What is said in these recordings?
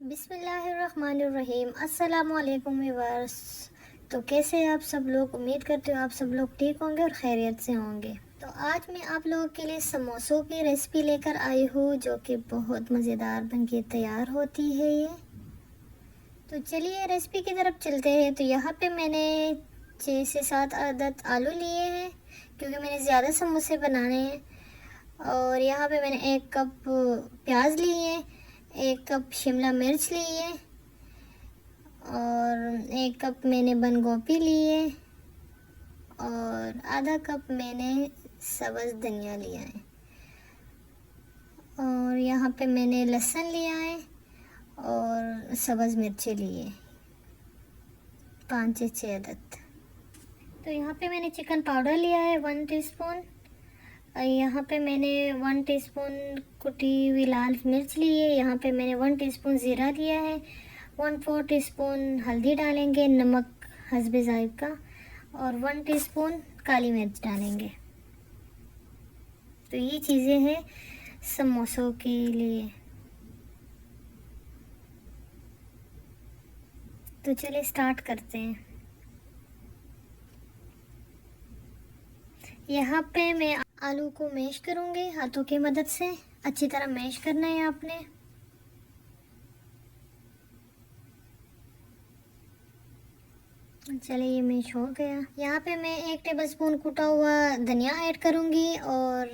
बिस्मिल्लाहिर्रहमानिर्रहीम। अस्सलामु अलैकुम व्यूअर्स। तो कैसे हैं आप सब लोग? उम्मीद करते हो आप सब लोग ठीक होंगे और खैरियत से होंगे। तो आज मैं आप लोगों के लिए समोसों की रेसिपी लेकर आई हूँ, जो कि बहुत मज़ेदार बनके तैयार होती है ये। तो चलिए रेसिपी की तरफ चलते हैं। तो यहाँ पे मैंने 6 से 7 अदद आलू लिए हैं, क्योंकि मैंने ज़्यादा समोसे बनाने हैं। और यहाँ पे मैंने 1 कप प्याज लिए हैं, 1 कप शिमला मिर्च ली है और 1 कप मैंने बंद गोभी ली है और आधा कप मैंने सब्ज़ धनिया लिया है। और यहाँ पे मैंने लहसुन लिया है और सब्ज़ मिर्ची ली है 5 से 6 अदद। तो यहाँ पे मैंने चिकन पाउडर लिया है 1 टीस्पून। यहाँ पे मैंने 1 टीस्पून कुटी हुई लाल मिर्च ली है। यहाँ पे मैंने 1 टीस्पून ज़ीरा लिया है। 1/4 टीस्पून हल्दी डालेंगे, नमक हस्बे ज़ायक़ा और 1 टीस्पून काली मिर्च डालेंगे। तो ये चीज़ें हैं समोसों के लिए। तो चलिए स्टार्ट करते हैं। यहाँ पे मैं आलू को मैश करूँगी हाथों की मदद से। अच्छी तरह मैश करना है आपने। चलिए ये मैश हो गया। यहाँ पे मैं 1 टेबलस्पून कुटा हुआ धनिया ऐड करूँगी और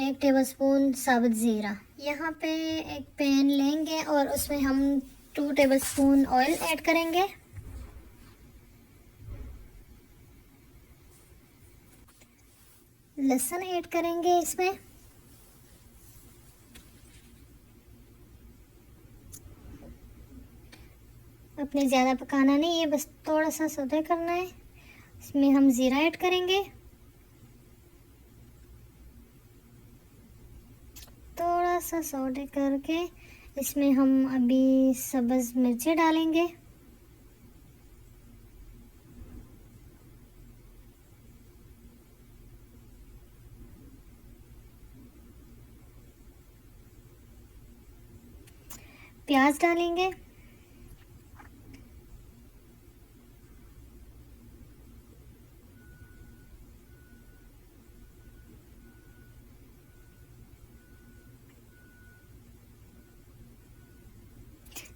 1 टेबलस्पून साबुत ज़ीरा। यहाँ पे एक पैन लेंगे और उसमें हम 2 टेबलस्पून ऑयल ऐड करेंगे। लहसुन ऐड करेंगे इसमें। अपने ज़्यादा पकाना नहीं है, बस थोड़ा सा सौते करना है। इसमें हम ज़ीरा ऐड करेंगे। थोड़ा सा सौते करके इसमें हम अभी सब्ज़ मिर्ची डालेंगे। प्याज डालेंगे।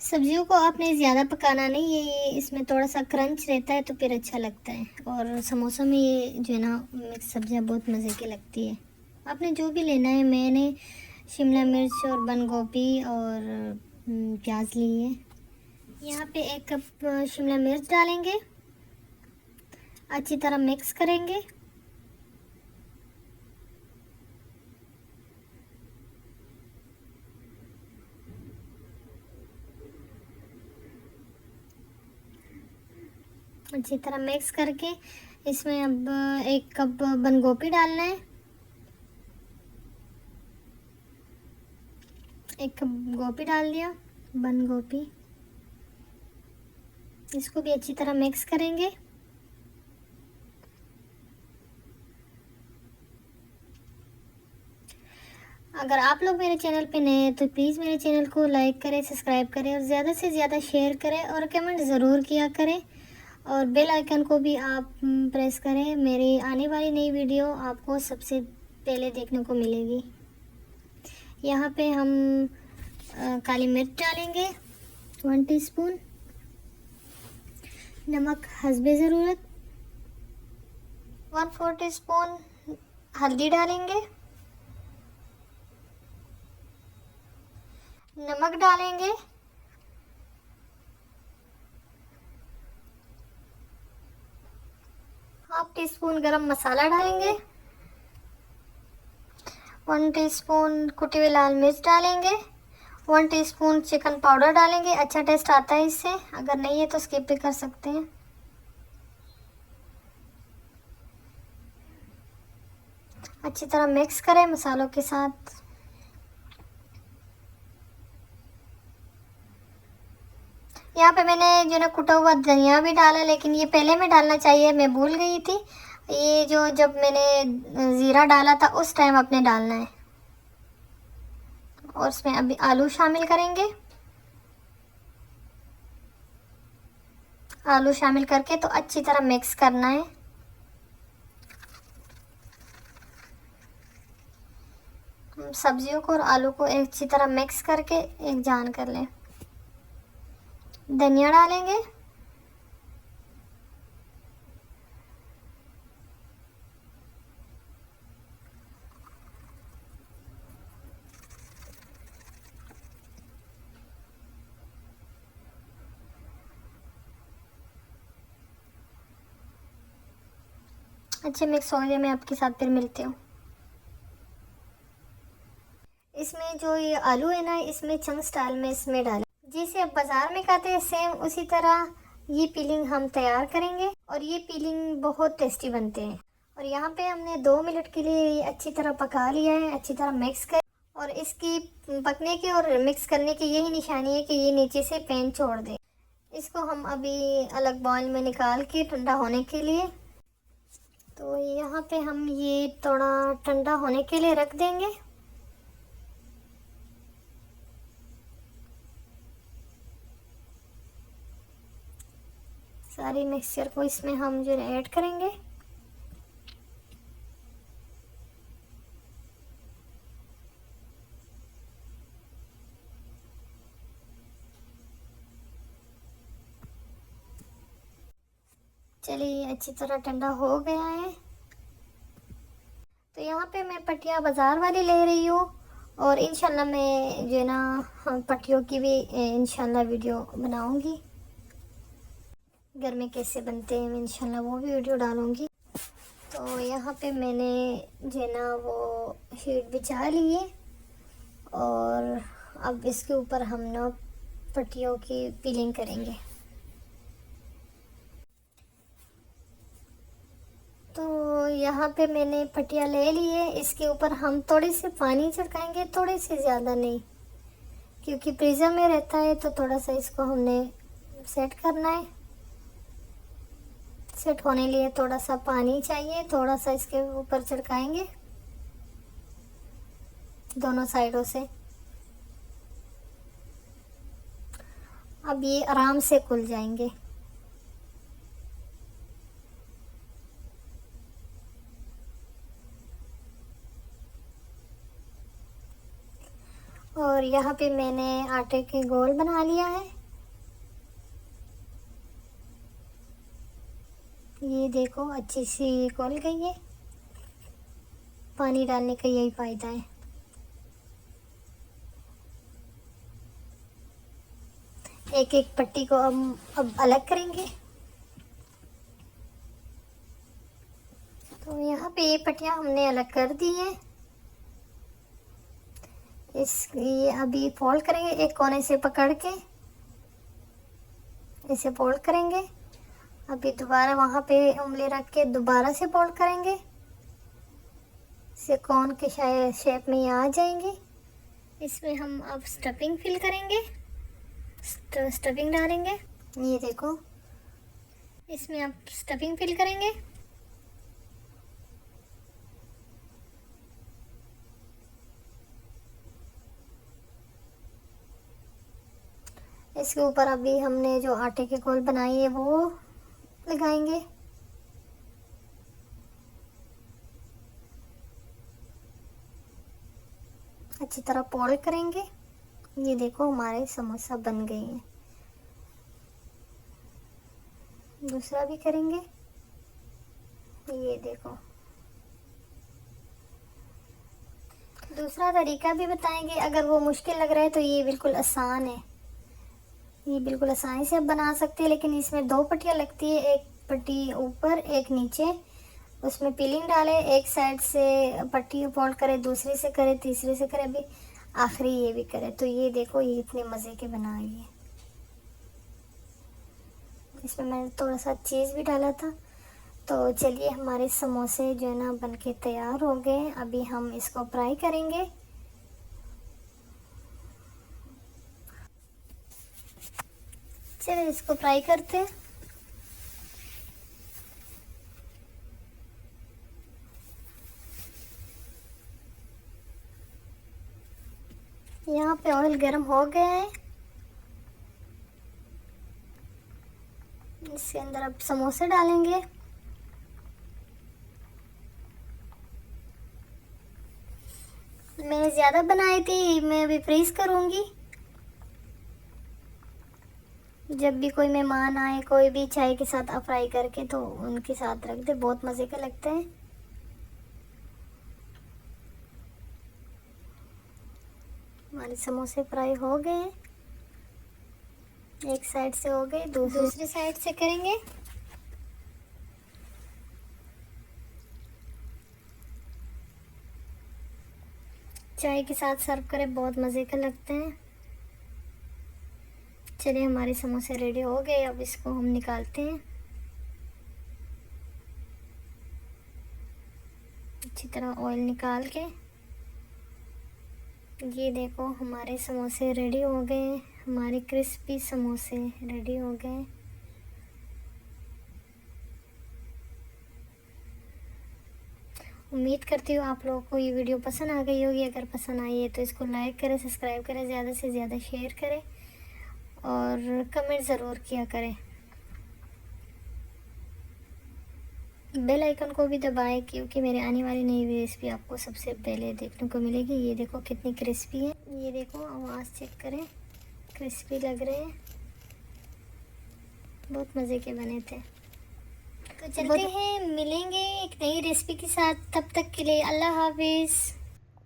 सब्जियों को आपने ज़्यादा पकाना नहीं है, ये इसमें थोड़ा सा क्रंच रहता है तो फिर अच्छा लगता है। और समोसा में ये जो है ना मिक्स सब्जियां बहुत मज़े की लगती है। आपने जो भी लेना है, मैंने शिमला मिर्च और बंद गोभी और प्याज ली है। यहाँ पे 1 कप शिमला मिर्च डालेंगे। अच्छी तरह मिक्स करेंगे। अच्छी तरह मिक्स करके इसमें अब 1 कप बंद गोभी डालना है। 1 कप गोभी डाल दिया, बंद गोभी। इसको भी अच्छी तरह मिक्स करेंगे। अगर आप लोग मेरे चैनल पे नए हैं तो प्लीज़ मेरे चैनल को लाइक करें, सब्सक्राइब करें और ज़्यादा से ज़्यादा शेयर करें और कमेंट ज़रूर किया करें। और बेल आइकन को भी आप प्रेस करें। मेरी आने वाली नई वीडियो आपको सबसे पहले देखने को मिलेगी। यहाँ पे हम काली मिर्च डालेंगे 1 टीस्पून। नमक हस्बे ज़रूरत। 1/4 टीस्पून हल्दी डालेंगे। नमक डालेंगे। हाफ टीस्पून गरम मसाला डालेंगे। 1 टीस्पून कुटी हुई लाल मिर्च डालेंगे। 1 टीस्पून चिकन पाउडर डालेंगे। अच्छा टेस्ट आता है इससे, अगर नहीं है तो स्किप भी कर सकते हैं। अच्छी तरह मिक्स करें मसालों के साथ। यहाँ पे मैंने जो ना कुटा हुआ धनिया भी डाला, लेकिन ये पहले में डालना चाहिए, मैं भूल गई थी। ये जो जब मैंने ज़ीरा डाला था उस टाइम आपने डालना है। और इसमें अभी आलू शामिल करेंगे। आलू शामिल करके तो अच्छी तरह मिक्स करना है। सब्जियों को और आलू को अच्छी तरह मिक्स करके एक जान कर लें। धनिया डालेंगे, अच्छे मिक्स हो गए। मैं आपके साथ फिर मिलती हूँ। इसमें जो ये आलू है ना, इसमें चंक स्टाइल में इसमें डालें, जैसे आप बाज़ार में खाते हैं सेम उसी तरह ये पीलिंग हम तैयार करेंगे और ये पीलिंग बहुत टेस्टी बनते हैं। और यहाँ पे हमने 2 मिनट के लिए ये अच्छी तरह पका लिया है, अच्छी तरह मिक्स कर। और इसकी पकने की और मिक्स करने की यही निशानी है कि ये नीचे से पैन छोड़ दे। इसको हम अभी अलग बाउल में निकाल के ठंडा होने के लिए, तो यहाँ पे हम ये थोड़ा ठंडा होने के लिए रख देंगे। सारी मिक्सचर को इसमें हम जो ऐड करेंगे। चलिए अच्छी तरह ठंडा हो गया है। तो यहाँ पे मैं पट्टियाँ बाज़ार वाली ले रही हूँ और इंशाल्लाह मैं जो है ना पट्टियों की भी इंशाल्लाह वीडियो बनाऊँगी। घर में कैसे बनते हैं मैं इंशाल्लाह वो भी वीडियो डालूँगी। तो यहाँ पे मैंने जो है ना वो शीट बिछा ली है और अब इसके ऊपर हम ना पट्टियों की पीलिंग करेंगे। तो यहाँ पे मैंने पट्टियाँ ले ली है, इसके ऊपर हम थोड़े से पानी छिड़काएंगे, थोड़े से ज़्यादा नहीं, क्योंकि फ्रीज़र में रहता है तो थोड़ा सा इसको हमने सेट करना है। सेट होने लिए थोड़ा सा पानी चाहिए, थोड़ा सा इसके ऊपर छिड़काएंगे दोनों साइडों से। अब ये आराम से खुल जाएंगे। और यहाँ पे मैंने आटे के गोल बना लिया है। ये देखो अच्छी सी खुल गई है। पानी डालने का यही फ़ायदा है। एक एक पट्टी को हम अब अलग करेंगे। तो यहाँ पे ये पट्टियाँ हमने अलग कर दी हैं। ये अभी फोल्ड करेंगे, एक कोने से पकड़ के इसे फोल्ड करेंगे। अभी दोबारा वहाँ पे उंगली रख के दोबारा से फोल्ड करेंगे। इसे कोन के शेप में ये आ जाएंगे। इसमें हम अब स्टफिंग फिल करेंगे, स्टफिंग डालेंगे। ये देखो इसमें आप स्टफिंग फिल करेंगे। इसके ऊपर अभी हमने जो आटे के गोल बनाई है वो लगाएंगे। अच्छी तरह फोल्ड करेंगे। ये देखो हमारे समोसा बन गए हैं। दूसरा भी करेंगे। ये देखो दूसरा तरीका भी बताएंगे, अगर वो मुश्किल लग रहा है तो ये बिल्कुल आसान है। ये बिल्कुल आसानी से आप बना सकते हैं, लेकिन इसमें 2 पट्टियाँ लगती है, एक पट्टी ऊपर एक नीचे। उसमें पीलिंग डालें, एक साइड से पट्टी फोल्ड करें, दूसरी से करें, तीसरी से करें, अभी आखिरी ये भी करें। तो ये देखो ये इतने मज़े के बनाए हैं। इसमें मैंने थोड़ा सा चीज़ भी डाला था। तो चलिए हमारे समोसे जो है ना बन के तैयार हो गए। अभी हम इसको फ्राई करेंगे। चलिए इसको फ्राई करते हैं। यहाँ पे ऑयल गर्म हो गया है। इसके अंदर अब समोसे डालेंगे। मैंने ज़्यादा बनाई थी, मैं अभी फ्रीज करूँगी। जब भी कोई मेहमान आए, कोई भी चाय के साथ आप फ्राई करके तो उनके साथ रख दे, बहुत मज़े के लगते हैं। हमारे समोसे फ्राई हो गए, एक साइड से हो गए, दूसरी साइड से करेंगे। चाय के साथ सर्व करें, बहुत मज़े के लगते हैं। चलिए, हमारे समोसे रेडी हो गए, अब इसको हम निकालते हैं। अच्छी तरह ऑयल निकाल के, ये देखो हमारे समोसे रेडी हो गए, हमारे क्रिस्पी समोसे रेडी हो गए। उम्मीद करती हूँ आप लोगों को ये वीडियो पसंद आ गई होगी। अगर पसंद आई है तो इसको लाइक करें, सब्सक्राइब करें, ज़्यादा से ज़्यादा शेयर करें और कमेंट ज़रूर किया करें। बेल आइकन को भी दबाएं, क्योंकि मेरे आने वाली नई रेसिपी आपको सबसे पहले देखने को मिलेगी। ये देखो कितनी क्रिस्पी है, ये देखो आवाज़ चेक करें, क्रिस्पी लग रहे हैं, बहुत मज़े के बने थे। तो चलते हैं, मिलेंगे एक नई रेसिपी के साथ। तब तक के लिए अल्लाह हाफिज़।